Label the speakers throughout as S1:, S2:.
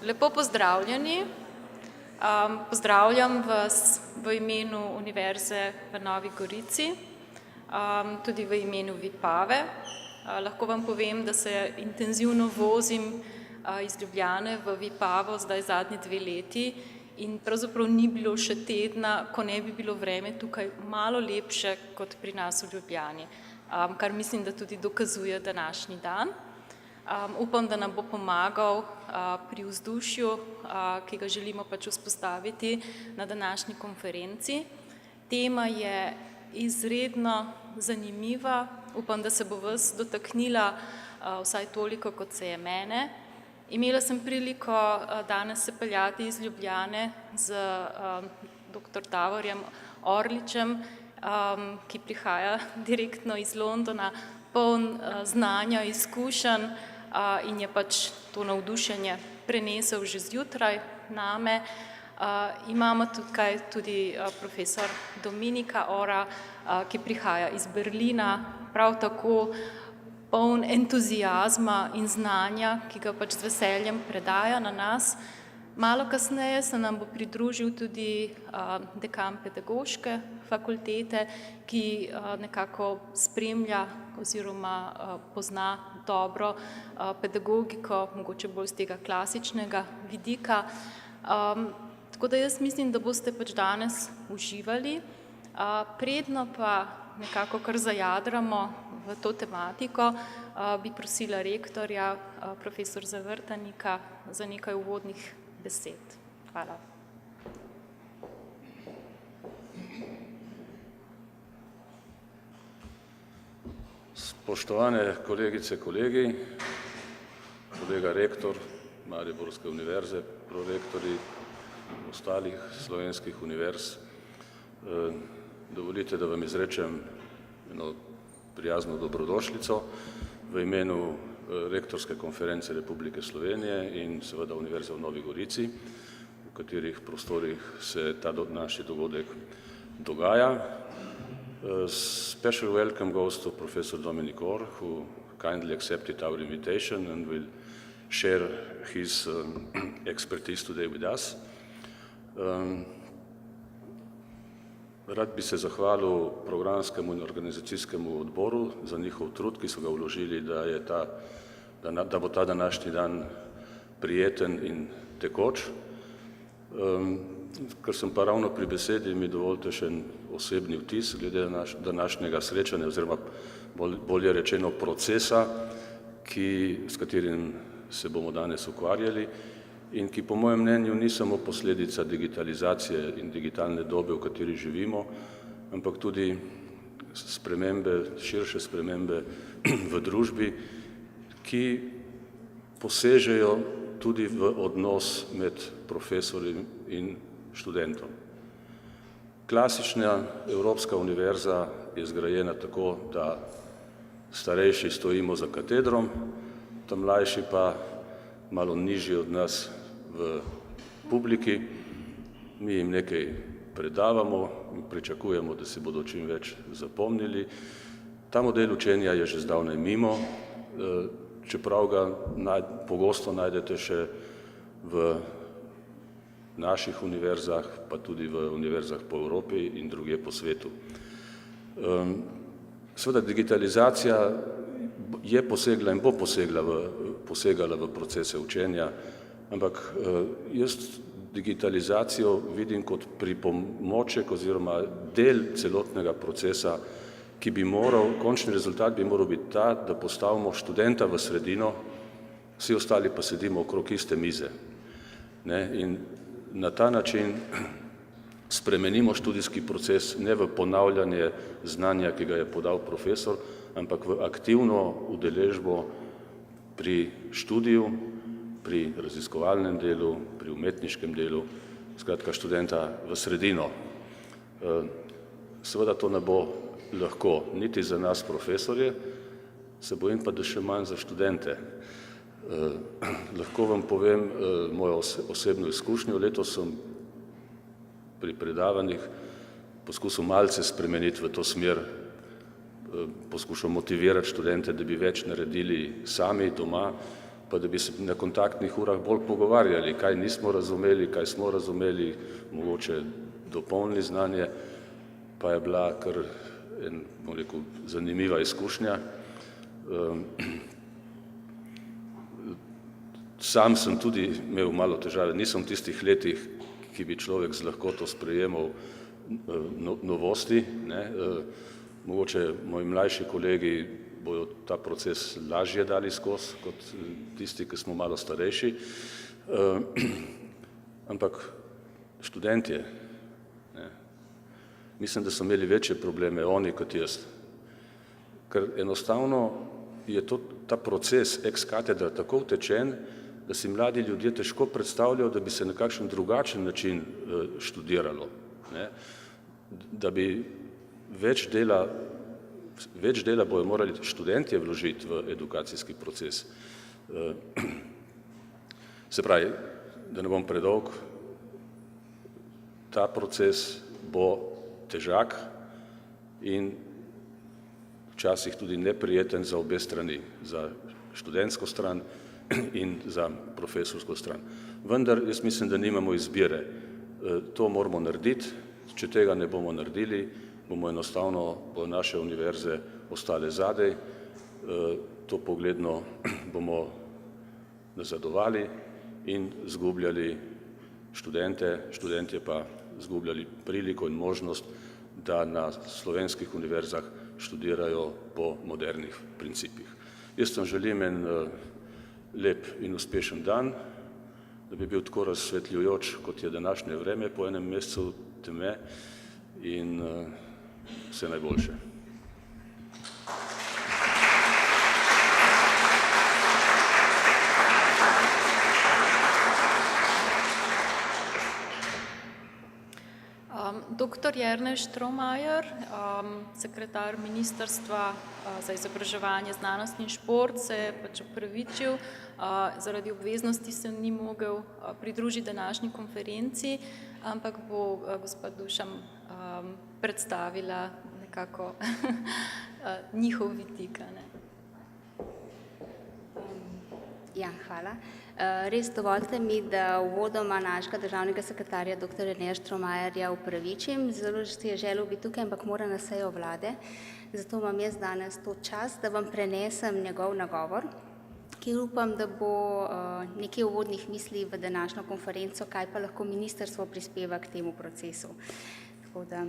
S1: Lepo pozdravljeni. Pozdravljam vas v imenu Univerze v Novi Gorici, tudi v imenu Vipave. Lahko vam povem, da se intenzivno vozim iz Ljubljane v Vipavo zdaj zadnji 2 leti in pravzaprav ni bilo še tedna, ko ne bi bilo vreme tukaj malo lepše kot pri nas v Ljubljani, kar mislim, da tudi dokazuje današnji dan. Upam, da nam bo pomagal pri vzdušju, ki ga želimo pač vzpostaviti na današnji konferenci. Tema je izredno zanimiva, upam, da se bo vas dotaknila vsaj toliko, kot se je mene. Imela sem priliko danes se peljati iz Ljubljane z dr. Davorjem Orličem, ki prihaja direktno iz Londona, poln znanja, izkušenj, in je pač to navdušenje prenesel že zjutraj name. Imamo tukaj tudi profesor Dominika Ora, ki prihaja iz Berlina, prav tako poln entuziazma in znanja, ki ga pač z veseljem predaja na nas. Malo kasneje se nam bo pridružil tudi dekan pedagoške fakultete, ki nekako spremlja oziroma pozna dobro pedagogiko, mogoče bolj z tega klasičnega vidika. Tako da jaz mislim, da boste pač danes uživali. Predno pa nekako kar zajadramo v to tematiko, bi prosila rektorja, profesor Zavrtanika, za nekaj uvodnih besed. Hvala.
S2: Spoštovane kolegice, kolegi, kolega rektor Mariborske univerze, prorektorji ostalih slovenskih univerz, dovolite, da vam izrečem eno prijazno dobrodošlico v imenu Rektorske konference Republike Slovenije in seveda Univerze v Novi Gorici, v katerih prostorih se ta naš dogodek dogaja. Special welcome goes to Professor Dominic Orr, who kindly accepted our invitation and will share his expertise today with us. Rad bi se zahvalil programskemu in organizacijskemu odboru za njihov trud, ki so ga vložili, da bo ta današnji dan prijeten in tekoč. Ker sem pa ravno pri besedi, mi dovolite še en osebni vtis glede današnjega srečanja oziroma bolje rečeno procesa, s katerim se bomo danes ukvarjali in ki po mojem mnenju ni samo posledica digitalizacije in digitalne dobe, v kateri živimo, ampak tudi širše spremembe v družbi, ki posežejo tudi v odnos med profesorjem in študentom. Klasična Evropska univerza je zgrajena tako, da starejši stojimo za katedrom, ta mlajši pa malo nižji od nas v publiki, mi jim nekaj predavamo in pričakujemo, da si bodo čim več zapomnili. Ta model učenja je že zdavnaj mimo, čeprav ga pogosto najdete še v naših univerzah, pa tudi v univerzah po Evropi in drugje po svetu. Seveda digitalizacija je posegla in bo posegala v procese učenja, ampak jaz digitalizacijo vidim kot pripomoček oziroma del celotnega procesa, ki bi končni rezultat bi moral biti ta, da postavimo študenta v sredino, vsi ostali pa sedimo okrog iste mize. In na ta način spremenimo študijski proces ne v ponavljanje znanja, ki ga je podal profesor, ampak v aktivno udeležbo pri študiju, pri raziskovalnem delu, pri umetniškem delu, skratka študenta v sredino. Seveda to ne bo lahko niti za nas profesorje, se bojim pa, da še manj za študente. Lahko vam povem mojo osebno izkušnjo. Letos sem pri predavanjih poskusil malce spremeniti v to smer, poskušal motivirati študente, da bi več naredili sami doma, pa da bi se na kontaktnih urah bolj pogovarjali, kaj nismo razumeli, kaj smo razumeli, mogoče dopolnili znanje, pa je bila kar zanimiva izkušnja. Sam sem tudi imel malo težave, nisem v tistih letih, ki bi človek z lahkoto sprejemal novosti, ne. Mogoče moji mlajši kolegi bojo ta proces lažje dali skozi, kot tisti, ki smo malo starejši. Ampak študentje, ne, mislim, da so imeli večje probleme oni kot jaz. Ker enostavno je ta proces ex cathedra tako utečen, da si mladi ljudje težko predstavljajo, da bi se na kakšen drugačen način študiralo, ne. Da bi več dela bojo morali študentje vložiti v edukacijski proces. Se pravi, da ne bom predolg, ta proces bo težak in včasih tudi neprijeten za obe strani, za študentsko stran in za profesorsko stran. Vendar jaz mislim, da nimamo izbire. To moramo narediti, če tega ne bomo naredili, bomo enostavno naše univerze ostale zadaj, to pogledno bomo nazadovali in zgubljali študentje pa zgubljali priliko in možnost, da na slovenskih univerzah študirajo po modernih principih. Jaz vam želim en lep in uspešen dan, da bi bil tako razsvetljujoč, kot je današnje vreme po enem mesecu teme in vse najboljše.
S1: Dr. Jernej Štromajer, sekretar Ministrstva za izobraževanje, znanost in šport, se je pač opravičil, zaradi obveznosti se ni mogel pridružiti današnji konferenci, ampak bo gospa Dušan predstavila nekako njihov vidik.
S3: Ja, hvala. Res dovolite mi, da uvodoma našega državnega sekretarja dr. Jerneja Štromajerja opravičim. Zelo si je želel biti tukaj, ampak mora na sejo vlade. Zato imam jaz danes to čast, da vam prenesem njegov nagovor, ki upam, da bo nekaj uvodnih misli v današnjo konferenco, kaj pa lahko ministrstvo prispeva k temu procesu. Da,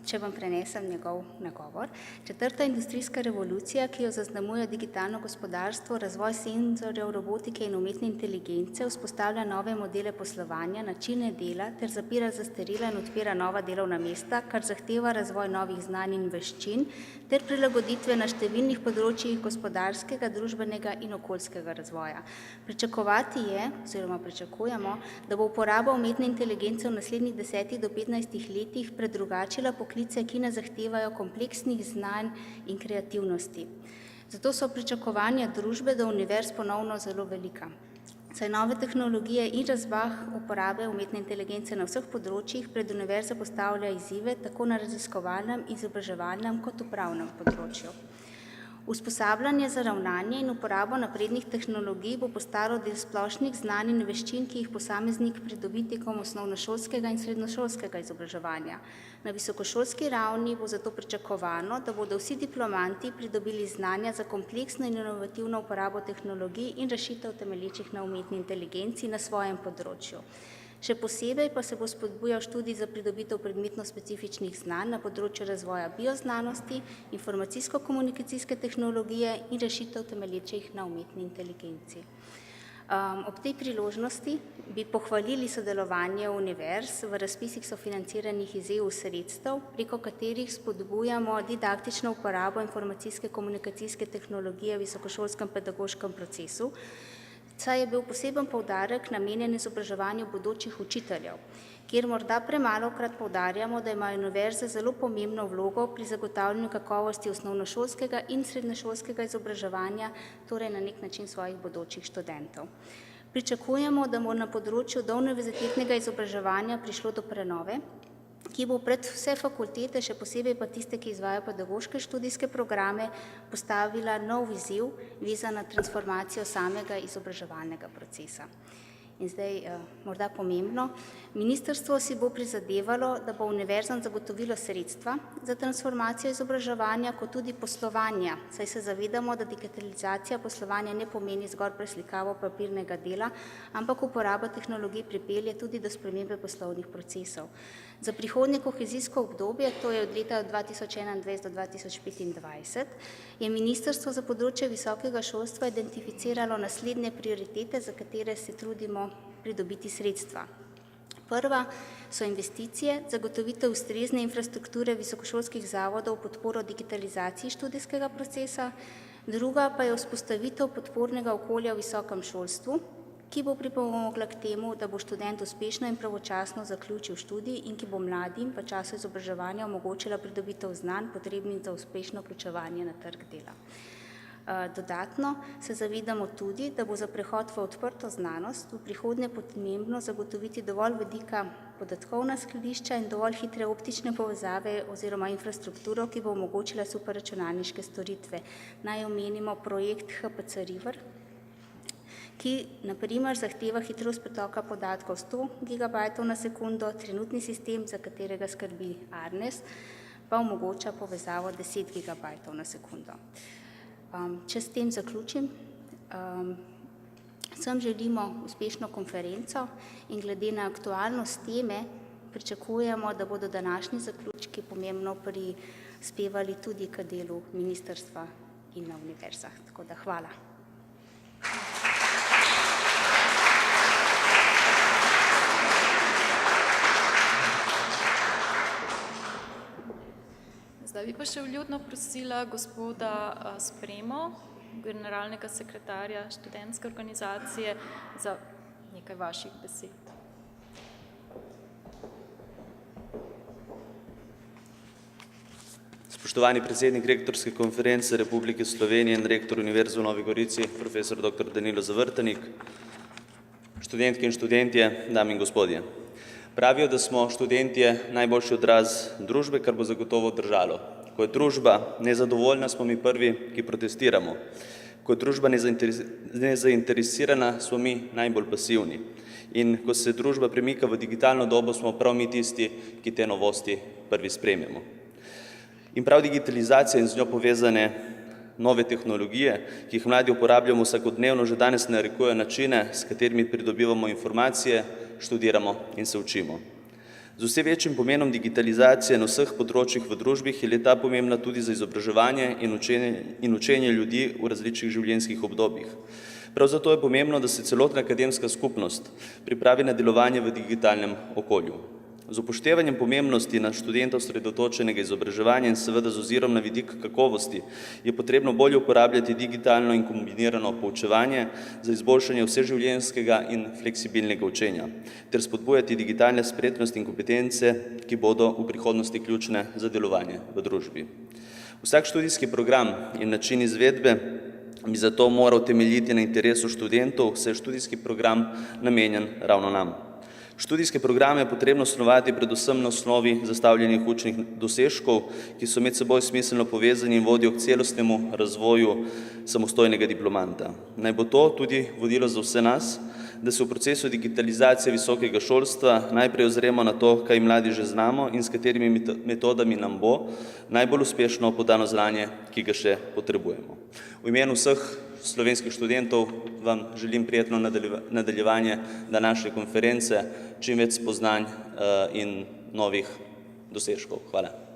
S3: če vam prenesem njegov nagovor. Četrta industrijska revolucija, ki jo zaznamuje digitalno gospodarstvo, razvoj senzorjev, robotike in umetne inteligence, vzpostavlja nove modele poslovanja, načine dela ter zapira zastarela in odpira nova delovna mesta, kar zahteva razvoj novih znanj in veščin ter prilagoditve na številnih področjih gospodarskega, družbenega in okoljskega razvoja. Pričakovati je, oziroma pričakujemo, da bo uporaba umetne inteligence v naslednjih 10 do 15 letih predrugačila poklice, ki ne zahtevajo kompleksnih znanj in kreativnosti. Zato so pričakovanja družbe do univerz ponovno zelo velika. Saj nove tehnologije in razmah uporabe umetne inteligence na vseh področjih pred univerzo postavlja izzive tako na raziskovalnem, izobraževalnem kot upravnem področju. Usposabljanje za ravnanje in uporabo naprednih tehnologij bo postalo del splošnih znanj in veščin, ki jih posameznik pridobi tekom osnovnošolskega in srednješolskega izobraževanja. Na visokošolski ravni bo zato pričakovano, da bodo vsi diplomanti pridobili znanja za kompleksno in inovativno uporabo tehnologij in rešitev temelječih na umetni inteligenci na svojem področju. Še posebej pa se bo spodbujal študij za pridobitev predmetno specifičnih znanj na področju razvoja bioznanosti, informacijsko-komunikacijske tehnologije in rešitev temelječih na umetni inteligenci. Ob tej priložnosti bi pohvalili sodelovanje univerz v razpisih sofinanciranih iz EU sredstev, preko katerih spodbujamo didaktično uporabo informacijske komunikacijske tehnologije v visokošolskem pedagoškem procesu, saj je bil poseben poudarek namenjen izobraževanju bodočih učiteljev, kjer morda premalokrat poudarjamo, da imajo univerze zelo pomembno vlogo pri zagotavljanju kakovosti osnovnošolskega in srednješolskega izobraževanja, torej na nek način svojih bodočih študentov. Pričakujemo, da bo na področju douniverzitetnega izobraževanja prišlo do prenove, ki bo pred vse fakultete, še posebej pa tiste, ki izvajajo pedagoške študijske programe, postavila nov izziv vezan na transformacijo samega izobraževalnega procesa. In zdaj, morda pomembno, ministrstvo si bo prizadevalo, da bo univerzam zagotovilo sredstva za transformacijo izobraževanja, kot tudi poslovanja, saj se zavedamo, da digitalizacija poslovanja ne pomeni zgolj preslikavo papirnega dela, ampak uporaba tehnologij pripelje tudi do spremembe poslovnih procesov. Za prihodnje kohezijsko obdobje, to je od leta 2021 do 2025, je ministrstvo za področje visokega šolstva identificiralo naslednje prioritete, za katere se trudimo pridobiti sredstva. Prva so investicije, zagotovitev ustrezne infrastrukture visokošolskih zavodov v podporo digitalizaciji študijskega procesa, druga pa je vzpostavitev podpornega okolja v visokem šolstvu, ki bo pripomogla k temu, da bo študent uspešno in pravočasno zaključil študij in ki bo mladim v času izobraževanja omogočila pridobitev znanj potrebnih za uspešno vključevanje na trg dela. Dodatno se zavedamo tudi, da bo za prehod v odprto znanost v prihodnje pomembno zagotoviti dovolj velika podatkovna skladišča in dovolj hitre optične povezave oziroma infrastrukturo, ki bo omogočila superračunalniške storitve. Naj omenimo projekt HPC River, ki na primer zahteva hitrost pretoka podatkov 100 GB na sekundo, trenutni sistem, za katerega skrbi Arnes, pa omogoča povezavo 10 GB na sekundo. Če s tem zaključim, vsem želimo uspešno konferenco in glede na aktualnost teme pričakujemo, da bodo današnji zaključki pomembno prispevali tudi k delu ministrstva in na univerzah. Tako da hvala.
S1: Zdaj bi pa še vljudno prosila gospoda Spremo, generalnega sekretarja študentske organizacije, za nekaj vaših besed.
S4: Spoštovani predsednik Rektorske konference Republike Slovenije in rektor Univerze v Novi Gorici, profesor dr. Danilo Zavrtanik, študentke in študentje, dame in gospodje. Pravijo, da smo študentje najboljši odraz družbe, kar bo zagotovo držalo. Ko je družba nezadovoljna, smo mi prvi, ki protestiramo. Ko je družba nezainteresirana, smo mi najbolj pasivni. In ko se družba premika v digitalno dobo, smo prav mi tisti, ki te novosti prvi sprejmemo. In prav digitalizacija in z njo povezane nove tehnologije, ki jih mladi uporabljamo vsakodnevno, že danes narekujejo načine, s katerimi pridobivamo informacije, študiramo in se učimo. Z vse večjim pomenom digitalizacije na vseh področjih v družbi je le-ta pomembna tudi za izobraževanje in učenje ljudi v različnih življenjskih obdobjih. Prav zato je pomembno, da se celotna akademska skupnost pripravi na delovanje v digitalnem okolju. Z upoštevanjem pomembnosti na študenta osredotočenega izobraževanja in seveda z ozirom na vidik kakovosti je potrebno bolje uporabljati digitalno in kombinirano poučevanje za izboljšanje vseživljenjskega in fleksibilnega učenja ter spodbujati digitalne spretnosti in kompetence, ki bodo v prihodnosti ključne za delovanje v družbi. Vsak študijski program in način izvedbe bi zato moral temeljiti na interesu študentov, saj je študijski program namenjen ravno nam. Študijske programe je potrebno snovati predvsem na osnovi zastavljenih učnih dosežkov, ki so med seboj smiselno povezani in vodijo k celostnemu razvoju samostojnega diplomanta. Naj bo to tudi vodilo za vse nas, da se v procesu digitalizacije visokega šolstva najprej ozremo na to, kaj mladi že znamo in s katerimi metodami nam bo najbolj uspešno podano znanje, ki ga še potrebujemo. V imenu vseh slovenskih študentov vam želim prijetno nadaljevanje današnje konference, čim več spoznanj in novih dosežkov. Hvala.